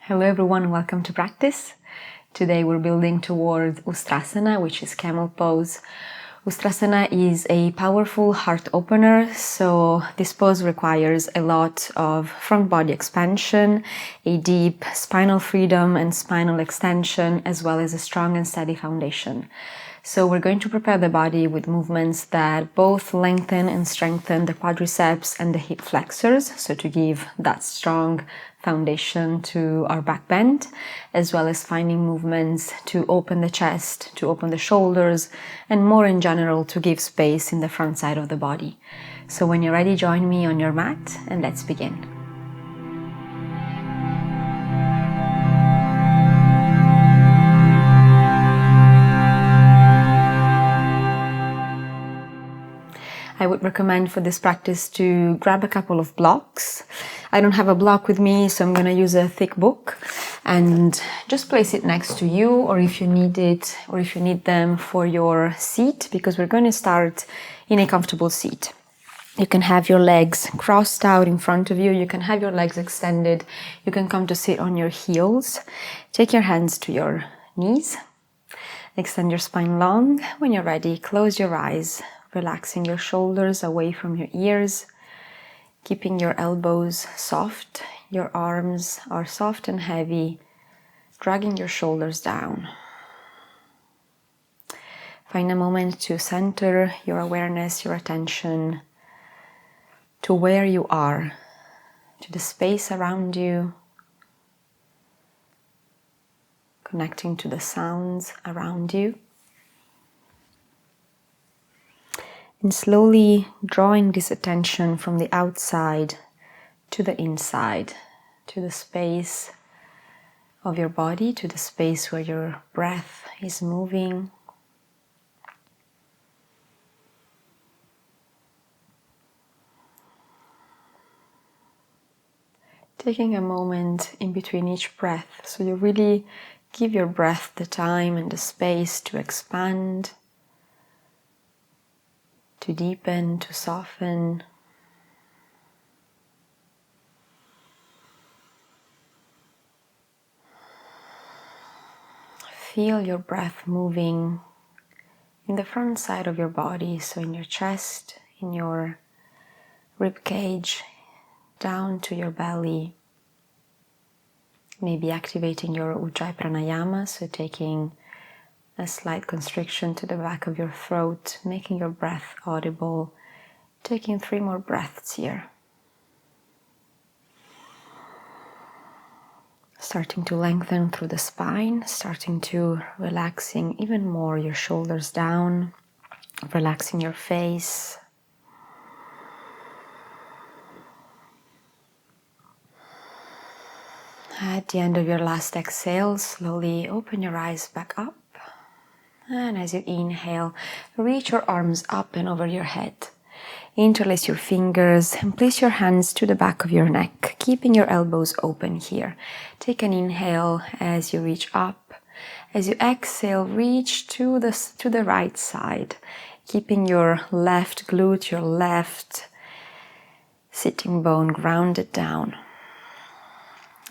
Hello everyone, welcome to practice. Today we're building towards Ustrasana, which is Camel Pose. Ustrasana is a powerful heart opener, so this pose requires a lot of front body expansion, a deep spinal freedom and spinal extension, as well as a strong and steady foundation. So we're going to prepare the body with movements that both lengthen and strengthen the quadriceps and the hip flexors, so to give that strong foundation to our back bend, as well as finding movements to open the chest, to open the shoulders, and more in general to give space in the front side of the body. So when you're ready, join me on your mat and let's begin. I would recommend for this practice to grab a couple of blocks. I don't have a block with me, so I'm going to use a thick book and just place it next to you, or if you need it, or if you need them for your seat, because we're going to start in a comfortable seat. You can have your legs crossed out in front of you. You can have your legs extended. You can come to sit on your heels. Take your hands to your knees. Extend your spine long. When you're ready, close your eyes, relaxing your shoulders away from your ears, keeping your elbows soft. Your arms are soft and heavy, dragging your shoulders down. Find a moment to center your awareness, your attention to where you are, to the space around you, connecting to the sounds around you. And slowly drawing this attention from the outside to the inside, to the space of your body, to the space where your breath is moving. Taking a moment in between each breath, so you really give your breath the time and the space to expand, to deepen, to soften. Feel your breath moving in the front side of your body, so in your chest, in your rib cage, down to your belly. Maybe activating your Ujjayi pranayama, so taking a slight constriction to the back of your throat, making your breath audible. Taking 3 more breaths here. Starting to lengthen through the spine, starting to relaxing even more your shoulders down, relaxing your face. At the end of your last exhale, slowly open your eyes back up. And as you inhale, reach your arms up and over your head. Interlace your fingers and place your hands to the back of your neck, keeping your elbows open here. Take an inhale as you reach up. As you exhale, reach to the right side, keeping your left glute, your left sitting bone grounded down.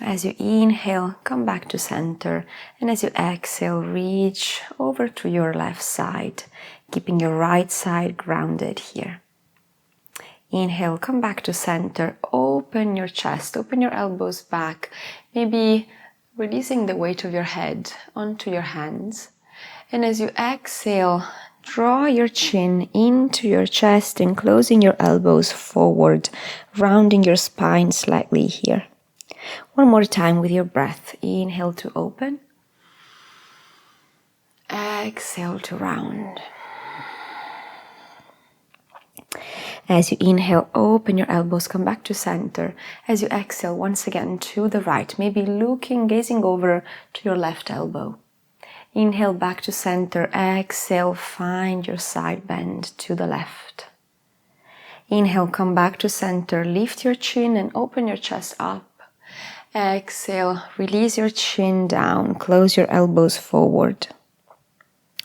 As you inhale, come back to center, and as you exhale, reach over to your left side, keeping your right side grounded here. Inhale, come back to center, open your chest, open your elbows back, maybe releasing the weight of your head onto your hands. And as you exhale, draw your chin into your chest and closing your elbows forward, rounding your spine slightly here. One more time with your breath. Inhale to open. Exhale to round. As you inhale, open your elbows, come back to center. As you exhale, once again to the right, maybe gazing over to your left elbow. Inhale back to center. Exhale, find your side bend to the left. Inhale, come back to center. Lift your chin and open your chest up. Exhale, release your chin down, close your elbows forward.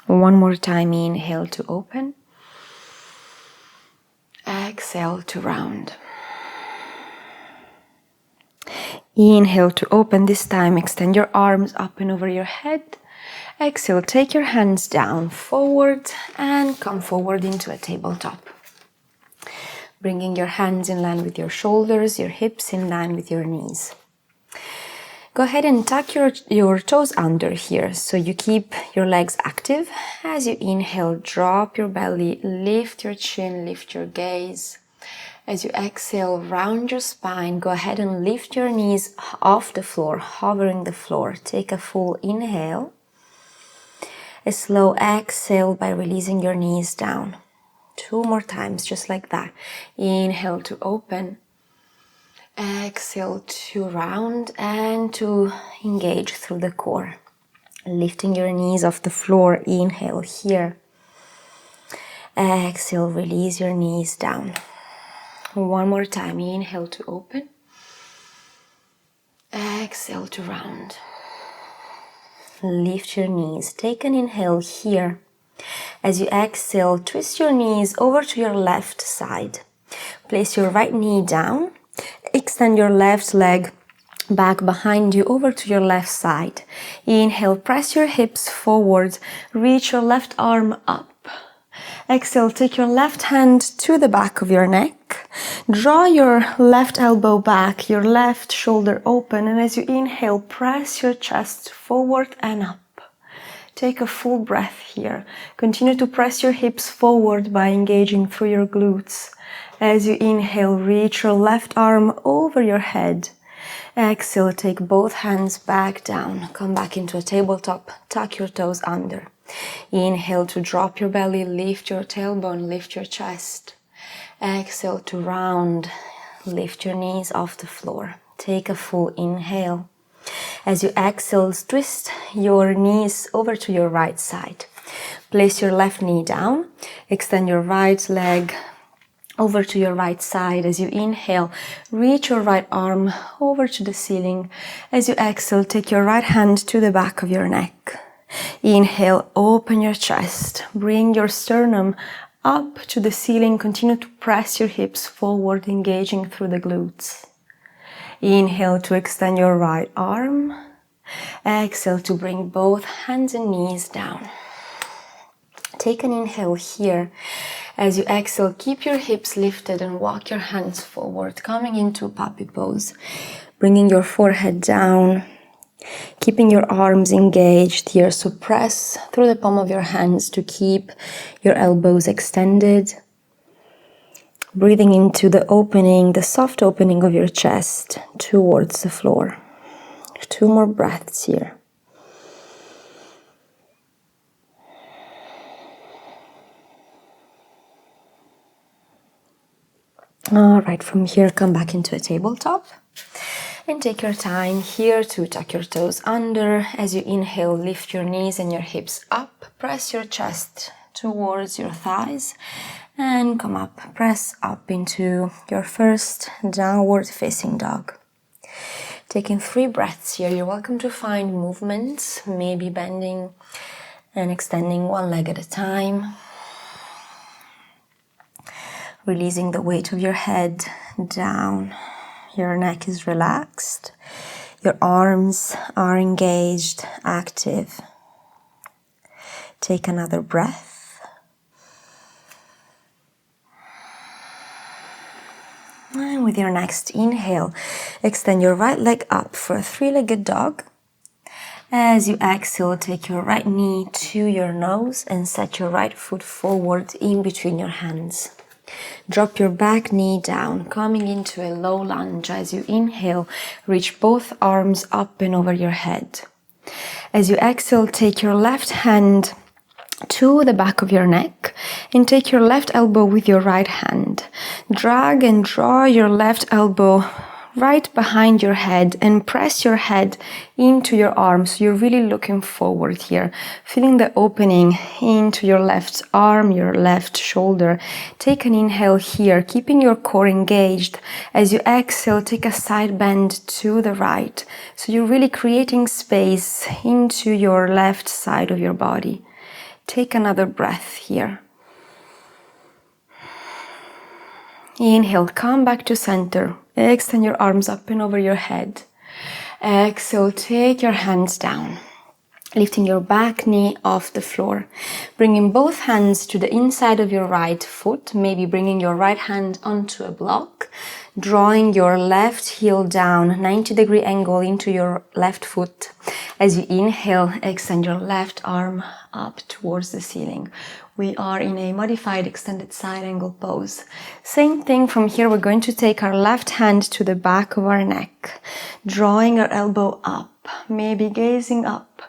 One more time, inhale to open. Exhale to round. Inhale to open this time. Extend your arms up and over your head. Exhale, take your hands down, forward, and come forward into a tabletop. Bringing your hands in line with your shoulders, your hips in line with your knees. Go ahead and tuck your toes under here so you keep your legs active. As you inhale, drop your belly, lift your chin, lift your gaze. As you exhale, round your spine, go ahead and lift your knees off the floor, hovering the floor. Take a full inhale. A slow exhale by releasing your knees down. 2 more times, just like that. Inhale to open. Exhale to round and to engage through the core. Lifting your knees off the floor. Inhale here. Exhale, release your knees down. 1 more time. Inhale to open. Exhale to round. Lift your knees. Take an inhale here. As you exhale, twist your knees over to your left side. Place your right knee down. Extend your left leg back behind you over to your left side. Inhale, press your hips forward. Reach your left arm up. Exhale, take your left hand to the back of your neck. Draw your left elbow back, your left shoulder open, and as you inhale, press your chest forward and up. Take a full breath here. Continue to press your hips forward by engaging through your glutes. As you inhale, reach your left arm over your head. Exhale, take both hands back down. Come back into a tabletop. Tuck your toes under. Inhale to drop your belly, lift your tailbone, lift your chest. Exhale to round, lift your knees off the floor. Take a full inhale. As you exhale, twist your knees over to your right side. Place your left knee down. Extend your right leg over to your right side. As you inhale, reach your right arm over to the ceiling. As you exhale, take your right hand to the back of your neck. Inhale, open your chest. Bring your sternum up to the ceiling. Continue to press your hips forward, engaging through the glutes. Inhale to extend your right arm. Exhale to bring both hands and knees down. Take an inhale here. As you exhale, keep your hips lifted and walk your hands forward, coming into puppy pose. Bringing your forehead down. Keeping your arms engaged here, so press through the palm of your hands to keep your elbows extended. Breathing into the opening, the soft opening of your chest towards the floor. 2 more breaths here. All right, from here, come back into a tabletop. And take your time here to tuck your toes under. As you inhale, lift your knees and your hips up. Press your chest towards your thighs and come up. Press up into your first downward facing dog. Taking 3 breaths here. You're welcome to find movements, maybe bending and extending one leg at a time. Releasing the weight of your head down. Your neck is relaxed. Your arms are engaged, active. Take another breath. And with your next inhale, extend your right leg up for a 3-legged dog. As you exhale, take your right knee to your nose and set your right foot forward in between your hands. Drop your back knee down, coming into a low lunge. As you inhale, reach both arms up and over your head. As you exhale, take your left hand to the back of your neck and take your left elbow with your right hand. Drag and draw your left elbow right behind your head and press your head into your arms. So you're really looking forward here, feeling the opening into your left arm, your left shoulder. Take an inhale here, keeping your core engaged. As you exhale, take a side bend to the right. So you're really creating space into your left side of your body. Take another breath here. Inhale, come back to center. Extend your arms up and over your head. Exhale, take your hands down. Lifting your back knee off the floor. Bringing both hands to the inside of your right foot. Maybe bringing your right hand onto a block. Drawing your left heel down, 90-degree angle into your left foot. As you inhale, extend your left arm up towards the ceiling. We are in a modified extended side angle pose. Same thing from here, we're going to take our left hand to the back of our neck. Drawing our elbow up, maybe gazing up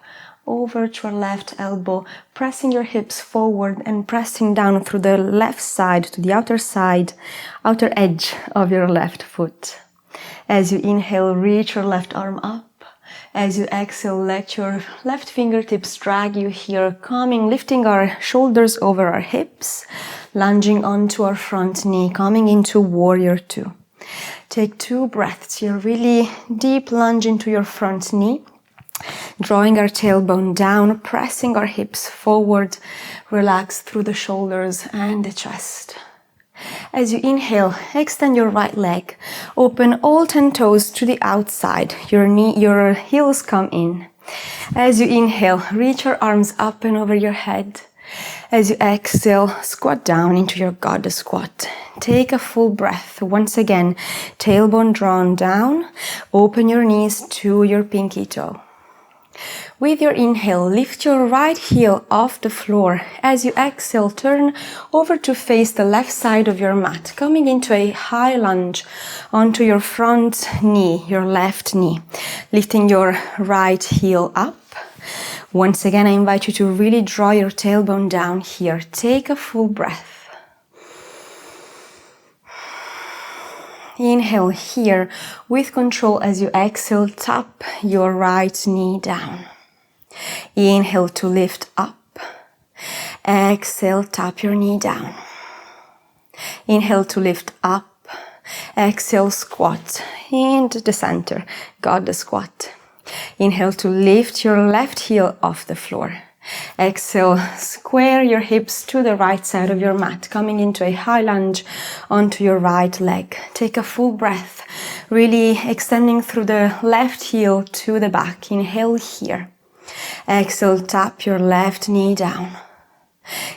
over to your left elbow, pressing your hips forward and pressing down through the left side to the outer edge of your left foot. As you inhale, reach your left arm up. As you exhale, let your left fingertips drag you here, coming, lifting our shoulders over our hips, lunging onto our front knee, coming into warrior two. Take 2 breaths here, really deep lunge into your front knee. Drawing our tailbone down, pressing our hips forward, relax through the shoulders and the chest. As you inhale, extend your right leg, open all 10 toes to the outside, your heels come in. As you inhale, reach your arms up and over your head. As you exhale, squat down into your goddess squat. Take a full breath. Once again, tailbone drawn down, open your knees to your pinky toe. With your inhale, lift your right heel off the floor. As you exhale, turn over to face the left side of your mat, coming into a high lunge onto your front knee, your left knee. Lifting your right heel up. Once again, I invite you to really draw your tailbone down here. Take a full breath. Inhale here with control. As you exhale, tap your right knee down. Inhale to lift up. Exhale, tap your knee down. Inhale to lift up. Exhale, squat into the center. Got the squat. Inhale to lift your left heel off the floor. Exhale, square your hips to the right side of your mat, coming into a high lunge onto your right leg. Take a full breath, really extending through the left heel to the back. Inhale here. Exhale, tap your left knee down.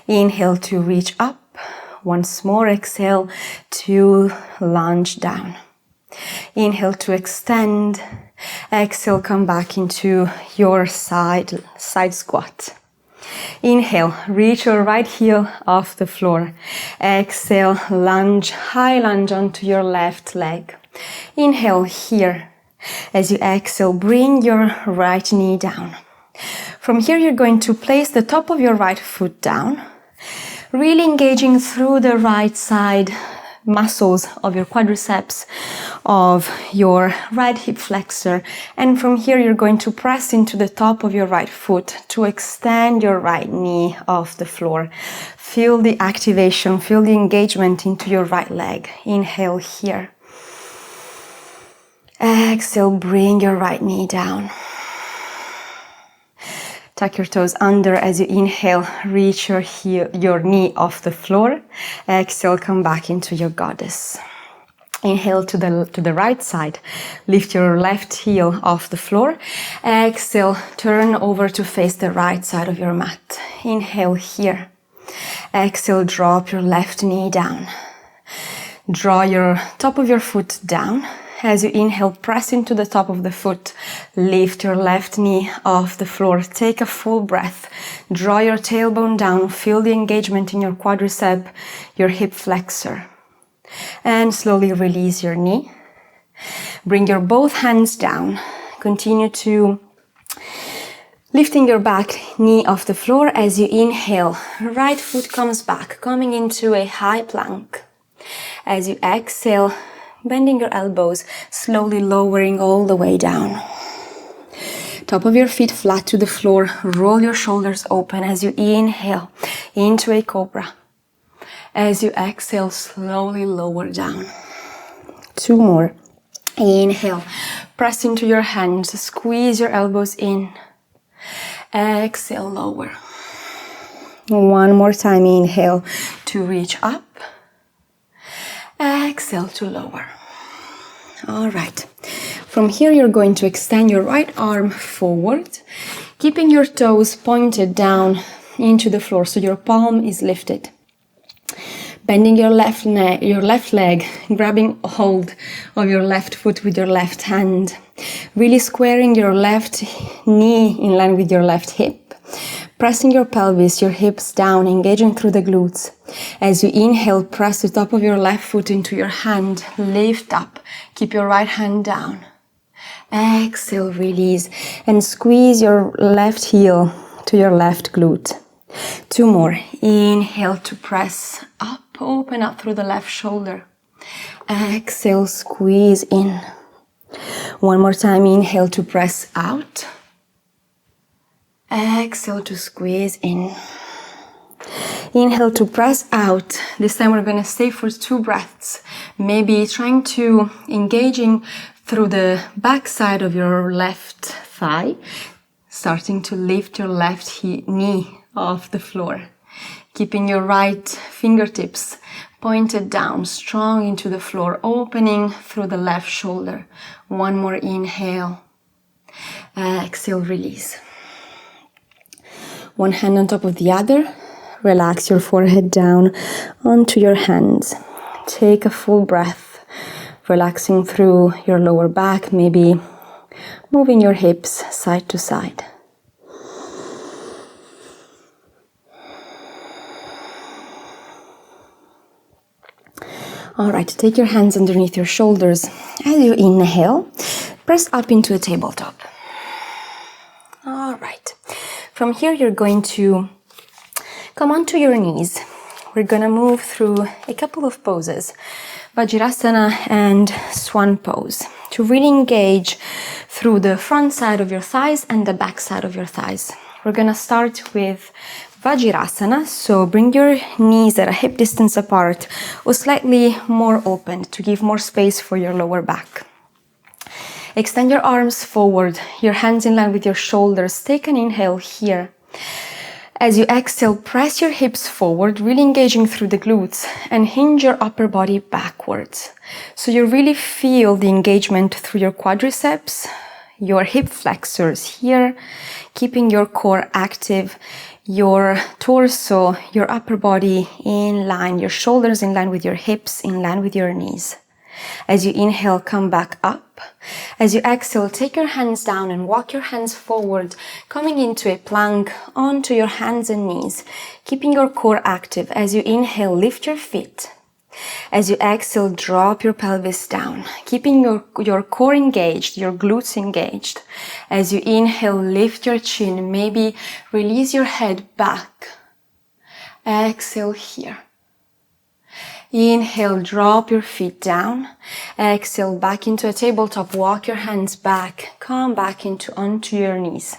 Inhale to reach up. Once more, exhale to lunge down. Inhale to extend. Exhale, come back into your side squat. Inhale, reach your right heel off the floor. Exhale, lunge, high lunge onto your left leg. Inhale here. As you exhale, bring your right knee down. From here, you're going to place the top of your right foot down, really engaging through the right side muscles of your quadriceps, of your right hip flexor. And from here, you're going to press into the top of your right foot to extend your right knee off the floor. Feel the activation, feel the engagement into your right leg. Inhale here. Exhale, bring your right knee down. Tuck your toes under. As you inhale, reach your knee off the floor. Exhale, come back into your goddess. Inhale to the right side. Lift your left heel off the floor. Exhale, turn over to face the right side of your mat. Inhale here. Exhale, drop your left knee down. Draw your top of your foot down. As you inhale, press into the top of the foot. Lift your left knee off the floor. Take a full breath. Draw your tailbone down. Feel the engagement in your quadricep, your hip flexor. And slowly release your knee. Bring your both hands down. Continue to lifting your back knee off the floor. As you inhale, right foot comes back, coming into a high plank. As you exhale, bending your elbows, slowly lowering all the way down. Top of your feet flat to the floor. Roll your shoulders open as you inhale into a cobra. As you exhale, slowly lower down. 2 more. Inhale. Press into your hands. Squeeze your elbows in. Exhale, lower. 1 more time. Inhale to reach up. Exhale to lower. All right. From here, you're going to extend your right arm forward, keeping your toes pointed down into the floor so your palm is lifted. Bending your left leg, grabbing hold of your left foot with your left hand. Really squaring your left knee in line with your left hip. Pressing your pelvis, your hips down, engaging through the glutes. As you inhale, press the top of your left foot into your hand. Lift up. Keep your right hand down. Exhale, release. And squeeze your left heel to your left glute. 2 more. Inhale to press up. Open up through the left shoulder. Exhale, squeeze in. 1 more time. Inhale to press out. Exhale to squeeze in. Inhale to press out. This time we're going to stay for 2 breaths. Maybe trying to engaging through the back side of your left thigh. Starting to lift your left knee off the floor. Keeping your right fingertips pointed down, strong into the floor, opening through the left shoulder. 1 more inhale. Exhale, release. 1 hand on top of the other. Relax your forehead down onto your hands. Take a full breath, relaxing through your lower back, maybe moving your hips side to side. All right, take your hands underneath your shoulders. As you inhale, press up into a tabletop. All right. From here, you're going to come onto your knees. We're going to move through a couple of poses, Vajrasana and Swan Pose, to really engage through the front side of your thighs and the back side of your thighs. We're going to start with Vajrasana, so bring your knees at a hip distance apart or slightly more open to give more space for your lower back. Extend your arms forward, your hands in line with your shoulders. Take an inhale here. As you exhale, press your hips forward, really engaging through the glutes, and hinge your upper body backwards. So you really feel the engagement through your quadriceps, your hip flexors here, keeping your core active, your torso, your upper body in line, your shoulders in line with your hips, in line with your knees. As you inhale, come back up. As you exhale, take your hands down and walk your hands forward, coming into a plank onto your hands and knees, keeping your core active. As you inhale, lift your feet. As you exhale, drop your pelvis down, keeping your core engaged, your glutes engaged. As you inhale, lift your chin, maybe release your head back. Exhale here. Inhale, drop your feet down. Exhale, back into a tabletop, walk your hands back, come back onto your knees.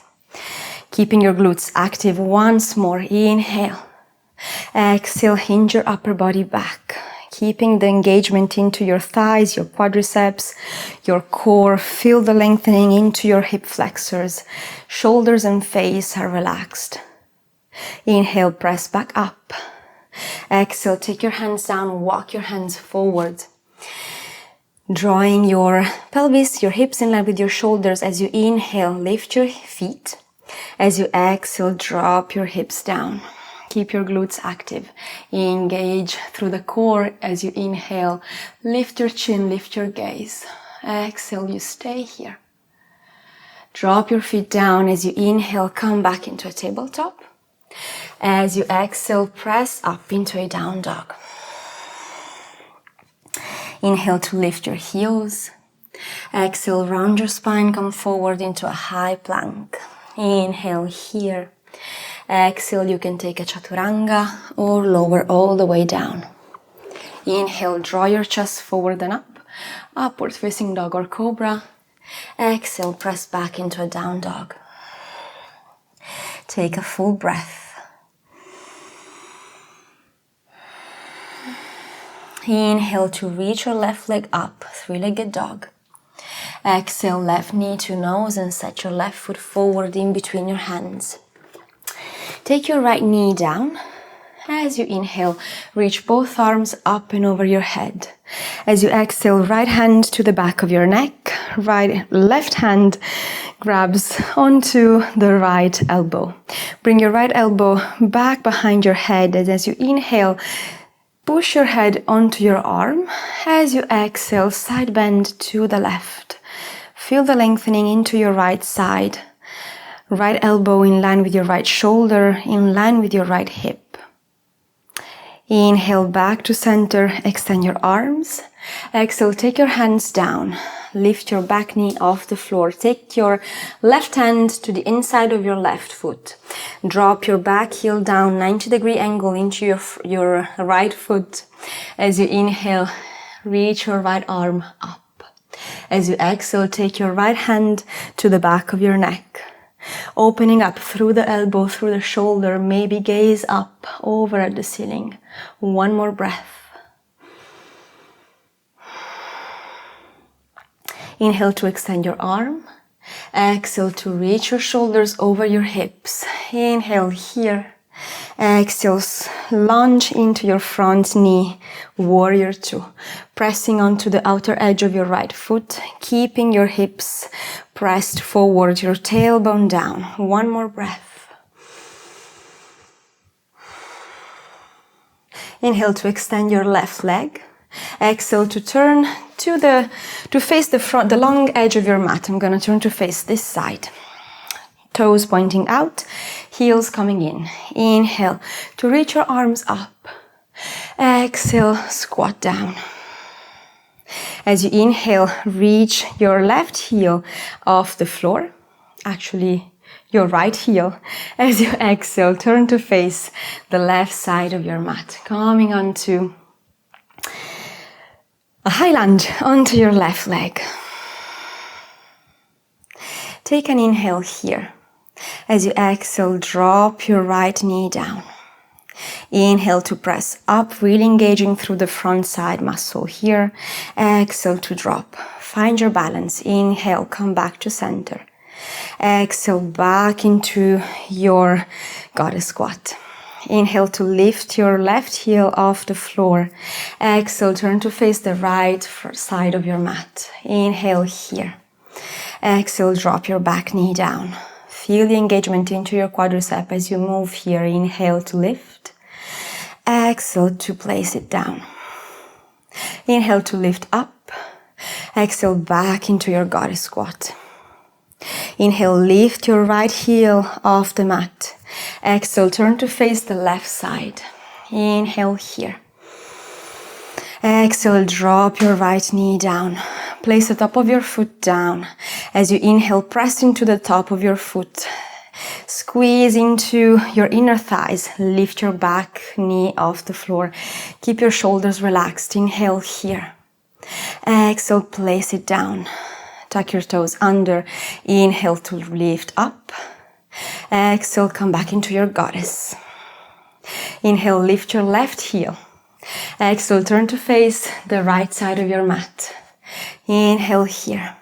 Keeping your glutes active once more. Inhale. Exhale, hinge your upper body back. Keeping the engagement into your thighs, your quadriceps, your core. Feel the lengthening into your hip flexors. Shoulders and face are relaxed. Inhale, press back up. Exhale, take your hands down, walk your hands forward. Drawing your pelvis, your hips in line with your shoulders. As you inhale, lift your feet. As you exhale, drop your hips down. Keep your glutes active. Engage through the core. As you inhale, lift your chin, lift your gaze. Exhale, you stay here. Drop your feet down. As you inhale, come back into a tabletop. As you exhale, press up into a down dog. Inhale to lift your heels. Exhale, round your spine, come forward into a high plank. Inhale here. Exhale, you can take a chaturanga or lower all the way down. Inhale, draw your chest forward and up. Upward facing dog or cobra. Exhale, press back into a down dog. Take a full breath. Inhale to reach your left leg up, three-legged dog. Exhale, left knee to nose and set your left foot forward in between your hands. Take your right knee down As you inhale, reach both arms up and over your head. As you exhale, right hand to the back of your neck, left hand grabs onto the right elbow. Bring your right elbow back behind your head, and as you inhale, push your head onto your arm. As you exhale, side bend to the left. Feel the lengthening into your right side. Right elbow in line with your right shoulder, in line with your right hip. Inhale back to center, extend your arms. Exhale, take your hands down. Lift your back knee off the floor. Take your left hand to the inside of your left foot. Drop your back heel down, 90-degree angle into your right foot. As you inhale, reach your right arm up. As you exhale, take your right hand to the back of your neck. Opening up through the elbow, through the shoulder, maybe gaze up over at the ceiling. One more breath. Inhale to extend your arm. Exhale to reach your shoulders over your hips. Inhale here. Exhale, lunge into your front knee, warrior two. Pressing onto the outer edge of your right foot, keeping your hips pressed forward, your tailbone down. One more breath. Inhale to extend your left leg. Exhale to turn to face the long edge of your mat. I'm going to turn to face this side. Toes pointing out, heels coming in. Inhale to reach your arms up. Exhale, squat down. As you inhale, reach your left heel off the floor. Actually, your right heel. As you exhale, turn to face the left side of your mat. Coming onto a high lunge onto your left leg. Take an inhale here. As you exhale, drop your right knee down. Inhale to press up, really engaging through the front side muscle here. Exhale to drop. Find your balance. Inhale, come back to center. Exhale, back into your goddess squat. Inhale to lift your left heel off the floor. Exhale, turn to face the right side of your mat. Inhale here. Exhale, drop your back knee down. Feel the engagement into your quadriceps as you move here. Inhale to lift. Exhale to place it down. Inhale to lift up. Exhale back into your goddess squat. Inhale, lift your right heel off the mat. Exhale, turn to face the left side. Inhale here. Exhale, drop your right knee down. Place the top of your foot down. As you inhale, press into the top of your foot. Squeeze into your inner thighs. Lift your back knee off the floor. Keep your shoulders relaxed. Inhale here. Exhale, place it down. Tuck your toes under. Inhale to lift up. Exhale, come back into your goddess. Inhale, lift your left heel. Exhale, turn to face the right side of your mat. Inhale here.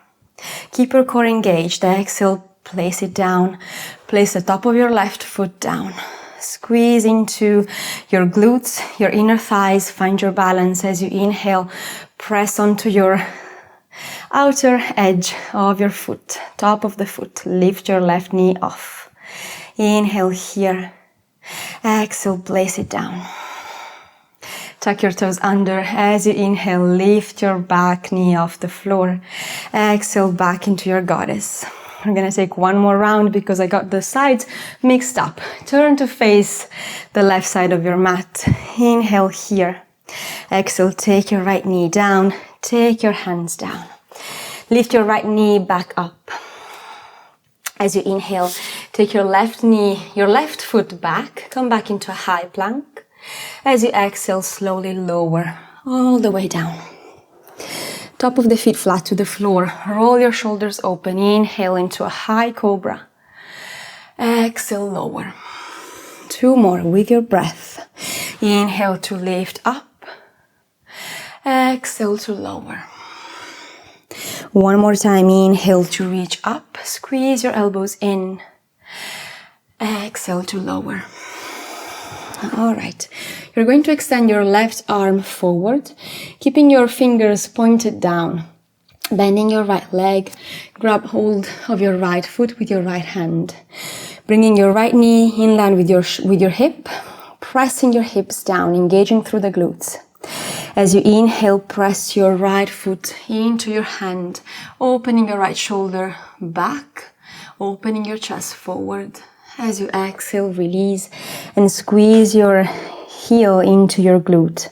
Keep your core engaged. Exhale, place it down. Place the top of your left foot down. Squeeze into your glutes, your inner thighs. Find your balance as you inhale. Press onto your outer edge of your foot, top of the foot. Lift your left knee off. Inhale here. Exhale, place it down. Tuck your toes under. As you inhale, lift your back knee off the floor. Exhale, back into your goddess. We're gonna take one more round because I got the sides mixed up. Turn to face the left side of your mat. Inhale here. Exhale, take your right knee down. Take your hands down. Lift your right knee back up. As you inhale, take your left knee, your left foot back. Come back into a high plank. As you exhale, slowly lower all the way down. Top of the feet flat to the floor. Roll your shoulders open. Inhale into a high cobra. Exhale, lower. Two more with your breath. Inhale to lift up. Exhale to lower. One more time. Inhale to reach up. Squeeze your elbows in. Exhale to lower. All right, you're going to extend your left arm forward, keeping your fingers pointed down, bending your right leg, grab hold of your right foot with your right hand, bringing your right knee in line with your hip, pressing your hips down, engaging through the glutes. As you inhale, press your right foot into your hand, opening your right shoulder back, opening your chest forward. As you exhale, release and squeeze your heel into your glute.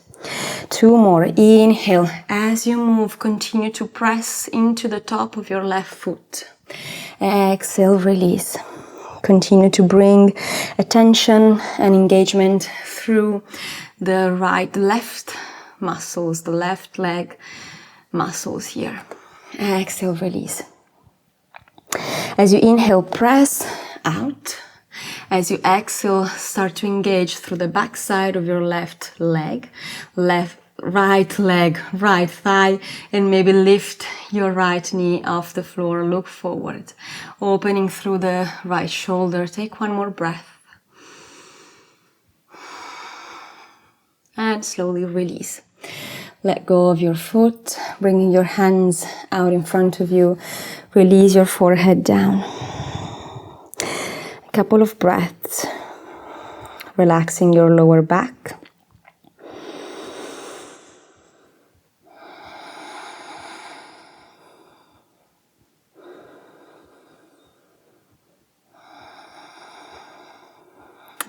2 more. Inhale. As you move, continue to press into the top of your left foot. Exhale, release. Continue to bring attention and engagement through the left muscles, the left leg muscles here. Exhale, release. As you inhale, press out. As you exhale, start to engage through the back side of your left leg, right thigh, and maybe lift your right knee off the floor, look forward, opening through the right shoulder. Take 1 more breath. And slowly release. Let go of your foot, bringing your hands out in front of you. Release your forehead down. A couple of breaths, relaxing your lower back.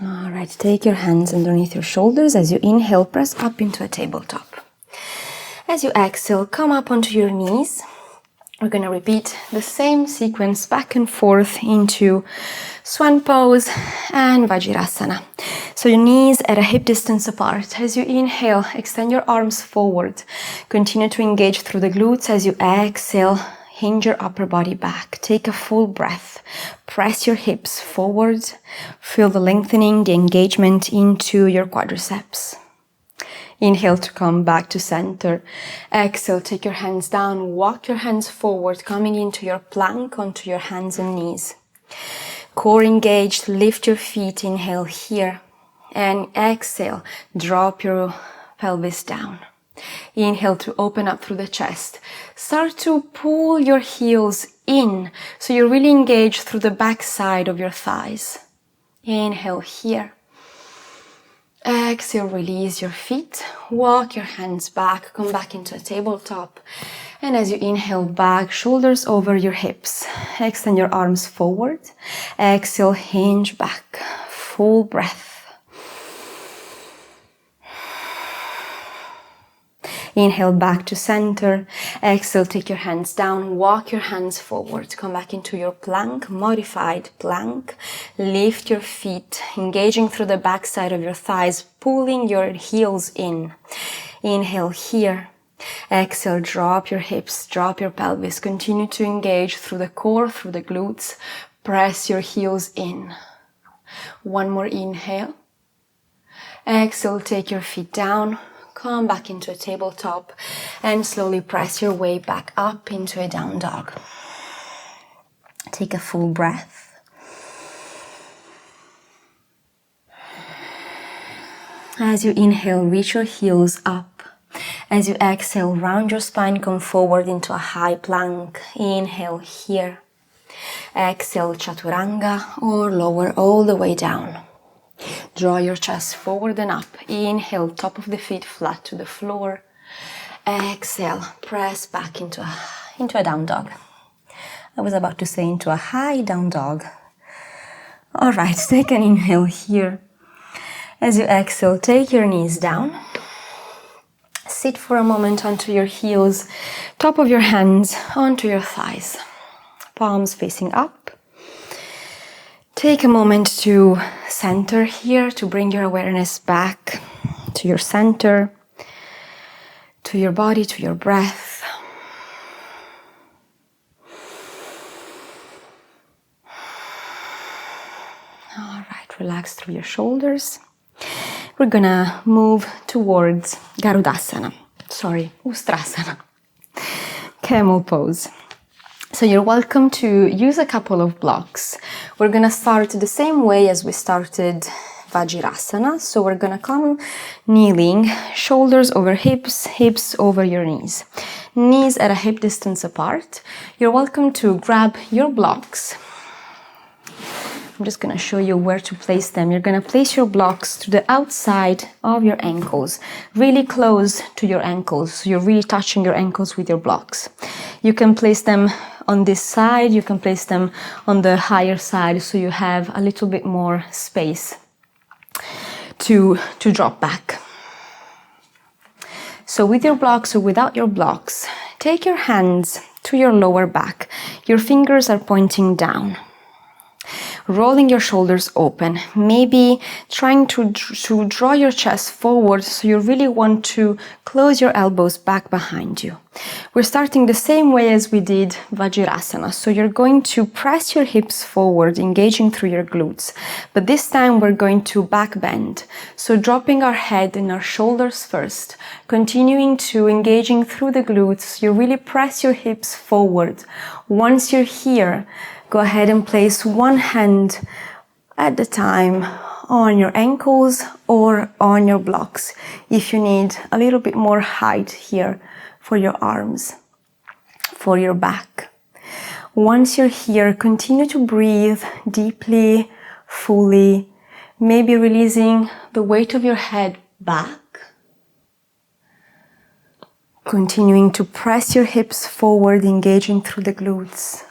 All right, take your hands underneath your shoulders. As you inhale, press up into a tabletop. As you exhale, come up onto your knees. We're going to repeat the same sequence back and forth into Swan Pose and Vajrasana. So your knees at a hip distance apart. As you inhale, extend your arms forward. Continue to engage through the glutes. As you exhale, hinge your upper body back. Take a full breath. Press your hips forward. Feel the lengthening, the engagement into your quadriceps. Inhale to come back to center. Exhale, take your hands down, walk your hands forward, coming into your plank onto your hands and knees. Core engaged, lift your feet, inhale here. And exhale, drop your pelvis down. Inhale to open up through the chest. Start to pull your heels in, so you really engage through the back side of your thighs. Inhale here. Exhale, release your feet, walk your hands back, come back into a tabletop. And as you inhale back, shoulders over your hips. Extend your arms forward. Exhale, hinge back. Full breath. Inhale back to center. Exhale, take your hands down, walk your hands forward. Come back into your plank, modified plank. Lift your feet, engaging through the back side of your thighs, pulling your heels in. Inhale here. Exhale, drop your hips, drop your pelvis. Continue to engage through the core, through the glutes. Press your heels in. 1 more inhale. Exhale, take your feet down. Come back into a tabletop and slowly press your way back up into a down dog. Take a full breath. As you inhale, reach your heels up. As you exhale, round your spine, come forward into a high plank. Inhale here. Exhale, chaturanga, or lower all the way down. Draw your chest forward and up. Inhale, top of the feet flat to the floor. Exhale, press back into a down dog. I was about to say into a high down dog. All right, take an inhale here. As you exhale, take your knees down. Sit for a moment onto your heels, top of your hands onto your thighs. Palms facing up. Take a moment to center here, to bring your awareness back to your center, to your body, to your breath. All right, relax through your shoulders. We're gonna move towards Ustrasana, Camel Pose. So you're welcome to use a couple of blocks. We're gonna start the same way as we started Vajrasana. So we're gonna come kneeling, shoulders over hips, hips over your knees. Knees at a hip distance apart. You're welcome to grab your blocks. I'm just going to show you where to place them. You're going to place your blocks to the outside of your ankles, really close to your ankles. So you're really touching your ankles with your blocks. You can place them on this side, you can place them on the higher side, so you have a little bit more space to drop back. So with your blocks or without your blocks, take your hands to your lower back. Your fingers are pointing down. Rolling your shoulders open, maybe trying to draw your chest forward, so you really want to close your elbows back behind you. We're starting the same way as we did Vajrasana, so you're going to press your hips forward, engaging through your glutes, but this time we're going to back bend, so dropping our head and our shoulders first, continuing to engaging through the glutes. You really press your hips forward. Once you're here, go ahead and place one hand at a time on your ankles or on your blocks if you need a little bit more height here for your arms, for your back. Once you're here, continue to breathe deeply, fully, maybe releasing the weight of your head back. Continuing to press your hips forward, engaging through the glutes.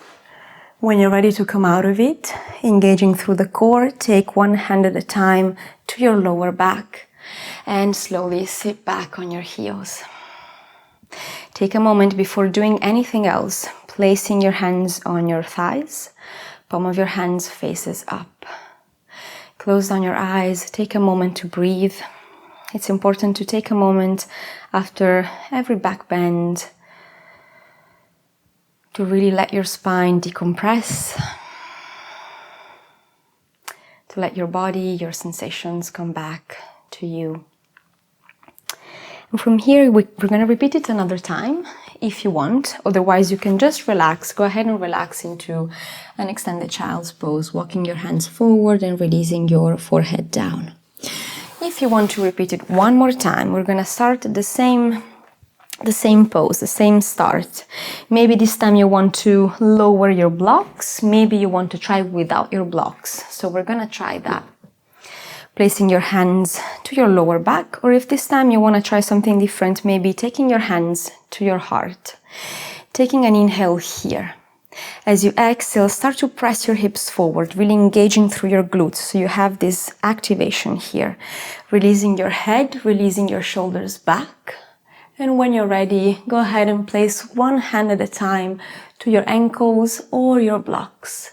When you're ready to come out of it, engaging through the core, take one hand at a time to your lower back and slowly sit back on your heels. Take a moment before doing anything else, placing your hands on your thighs, palm of your hands faces up. Close down your eyes, take a moment to breathe. It's important to take a moment after every back bend to really let your spine decompress, to let your body, your sensations come back to you. And from here, we're going to repeat it another time if you want. Otherwise, you can just relax. Go ahead and relax into an extended child's pose, walking your hands forward and releasing your forehead down. If you want to repeat it one more time, we're going to start the same pose, the same start. Maybe this time you want to lower your blocks. Maybe you want to try without your blocks. So we're going to try that. Placing your hands to your lower back, or if this time you want to try something different, maybe taking your hands to your heart. Taking an inhale here. As you exhale, start to press your hips forward, really engaging through your glutes. So you have this activation here. Releasing your head, releasing your shoulders back. And when you're ready, go ahead and place one hand at a time to your ankles or your blocks.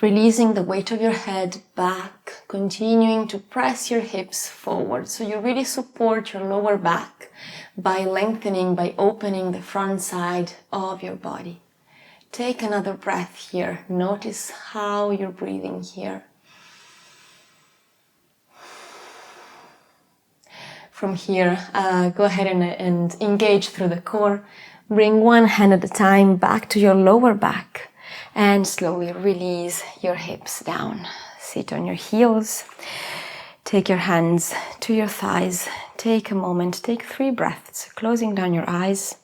Releasing the weight of your head back, continuing to press your hips forward. So you really support your lower back by lengthening, by opening the front side of your body. Take another breath here. Notice how you're breathing here. From here, go ahead and engage through the core. Bring one hand at a time back to your lower back and slowly release your hips down. Sit on your heels. Take your hands to your thighs. Take a moment, take 3 breaths, closing down your eyes.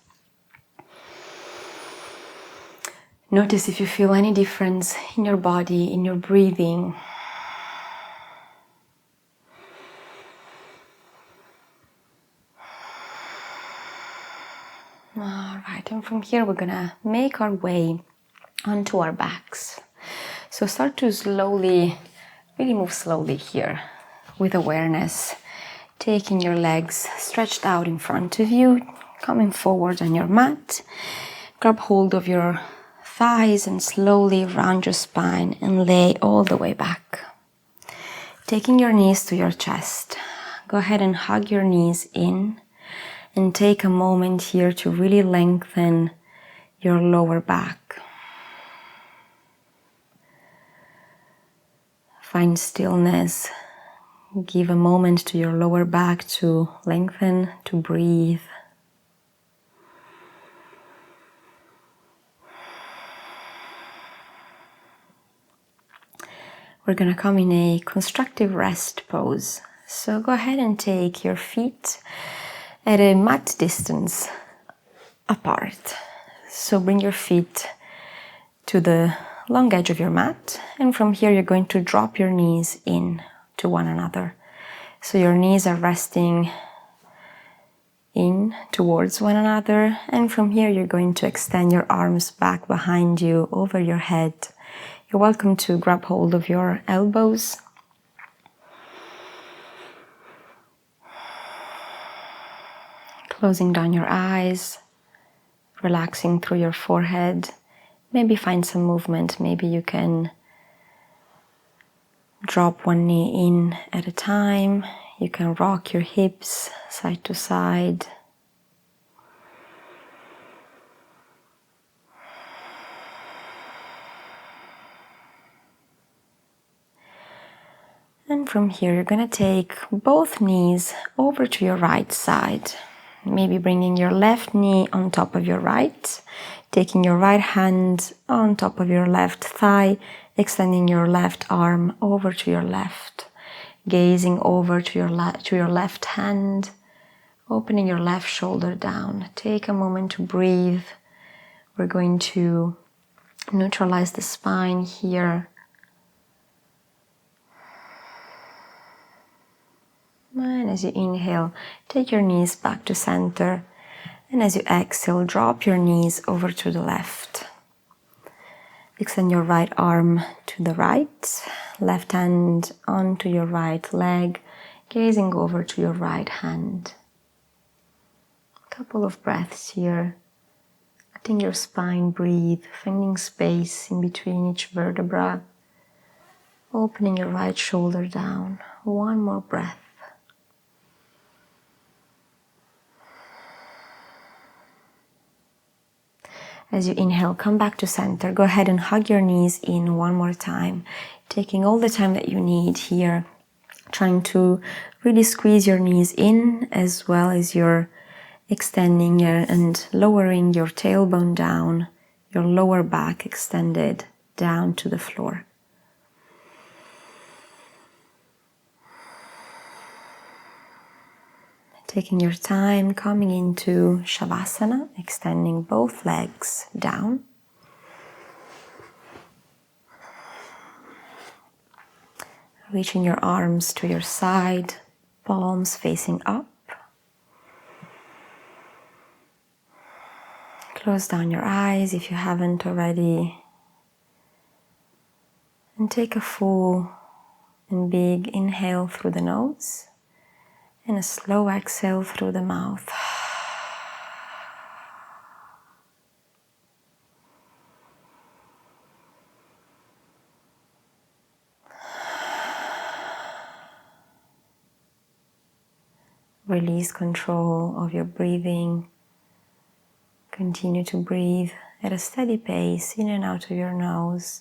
Notice if you feel any difference in your body, in your breathing. Alright, and from here we're gonna make our way onto our backs. So start to slowly, really move slowly here with awareness. Taking your legs stretched out in front of you, coming forward on your mat. Grab hold of your thighs and slowly round your spine and lay all the way back. Taking your knees to your chest. Go ahead and hug your knees in. And take a moment here to really lengthen your lower back. Find stillness. Give a moment to your lower back to lengthen, to breathe. we're going to come in a constructive rest pose. So go ahead and take your feet at a mat distance apart. So bring your feet to the long edge of your mat, and from here you're going to drop your knees in to one another. So your knees are resting in towards one another, and from here you're going to extend your arms back behind you over your head. You're welcome to grab hold of your elbows. Closing down your eyes, relaxing through your forehead. Maybe find some movement. Maybe you can drop one knee in at a time. You can rock your hips side to side. And from here, you're going to take both knees over to your right side. Maybe bringing your left knee on top of your right, taking your right hand on top of your left thigh, extending your left arm over to your left, gazing over to your left hand, opening your left shoulder down. Take a moment to breathe. We're going to neutralize the spine here. And as you inhale, take your knees back to center. And as you exhale, drop your knees over to the left. Extend your right arm to the right, left hand onto your right leg, gazing over to your right hand. A couple of breaths here, letting your spine breathe, finding space in between each vertebra, opening your right shoulder down. One more breath. As you inhale, come back to center. Go ahead and hug your knees in one more time, taking all the time that you need here, trying to really squeeze your knees in as well as you're extending and lowering your tailbone down, your lower back extended down to the floor. Taking your time, coming into Savasana, extending both legs down. Reaching your arms to your side, palms facing up. Close down your eyes if you haven't already. And take a full and big inhale through the nose. And a slow exhale through the mouth. Release control of your breathing. Continue to breathe at a steady pace in and out of your nose.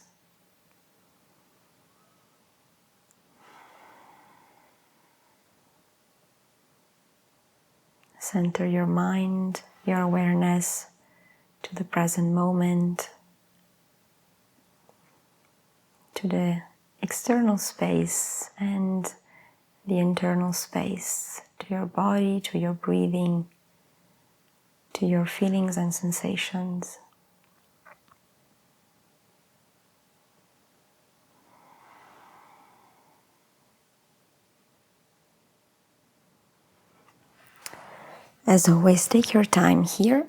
Center your mind, your awareness to the present moment, to the external space and the internal space, to your body, to your breathing, to your feelings and sensations. As always, take your time here.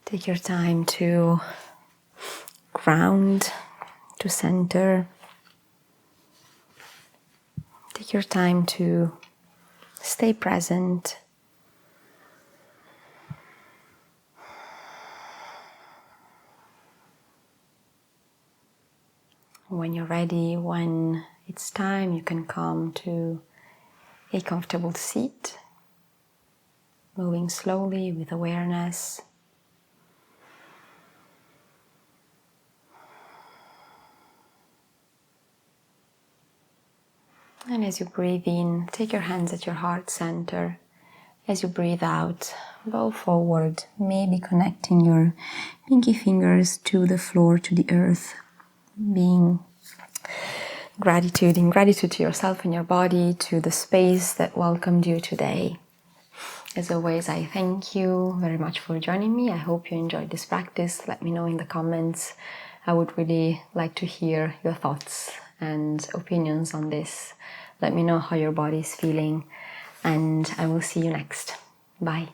Take your time to ground, to center. Take your time to stay present. When you're ready, when it's time, you can come to a comfortable seat, moving slowly with awareness. And as you breathe in, take your hands at your heart center As you breathe out, bow forward, maybe connecting your pinky fingers to the floor, to the earth, being in gratitude to yourself and your body, to the space that welcomed you today. As always, I thank you very much for joining me. I hope you enjoyed this practice. Let me know in the comments. I would really like to hear your thoughts and opinions on this. Let me know how your body is feeling, and I will see you next. Bye.